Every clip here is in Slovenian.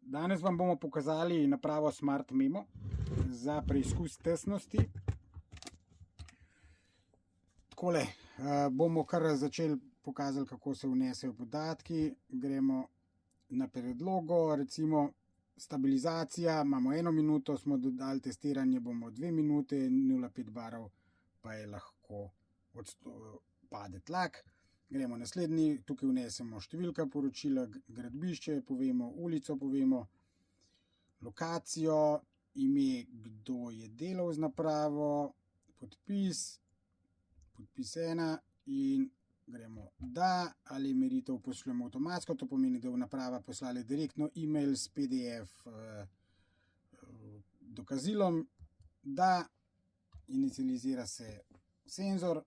Danes vam bomo pokazali napravo Smart Memo za preizkus tesnosti. Takole, bomo kar začeli pokazali, kako se vnesejo podatki. Gremo na predlogo, recimo stabilizacija, imamo 1 minuto, smo dodali testiranje, bomo 2 minute, 0,5 barov pa je lahko pade tlak. Gremo naslednji, tukaj vnesemo številka poročila, gradbišče, povemo ulico, povemo lokacijo, ime, kdo je delal z napravo, podpis 1 in gremo da, ali meritev pošljemo avtomatsko, to pomeni, da bo naprava poslala direktno e-mail s PDF dokazilom, da inicializira se senzor.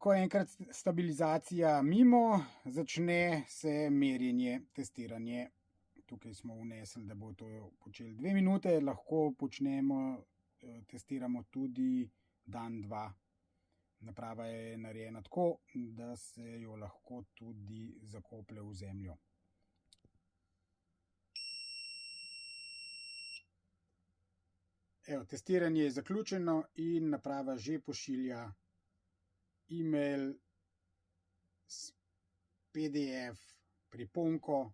Ko je enkrat stabilizacija mimo, začne se merjenje, testiranje. Tukaj smo vnesli, da bo to počeli 2 minute, lahko počnemo, testiramo tudi dan, 2. Naprava je narejena tako, da se jo lahko tudi zakoplje v zemljo. Evo, testiranje je zaključeno in naprava že pošilja e-mail s PDF priponko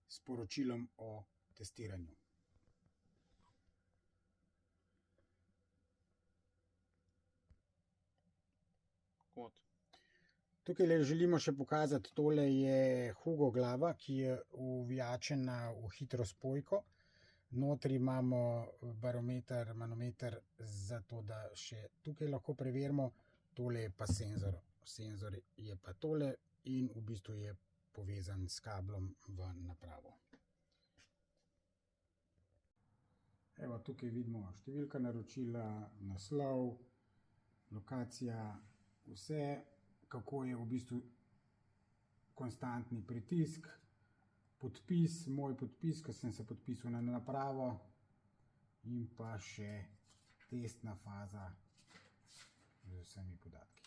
s poročilom o testiranju. Tukaj želimo še pokazati, tole je Hugo glava, ki je uvijačena v hitro spojko. Notri imamo barometer, manometer, zato da še tukaj lahko preverimo. Tole je pa senzor. Senzor je pa tole in v bistvu je povezan s kablom v napravo. Evo, tukaj vidimo številka naročila, naslov, lokacija, vse, kako je v bistvu konstantni pritisk, podpis, moj podpis, ko sem se podpisal na napravo, in pa še testna faza z vsemi podatki.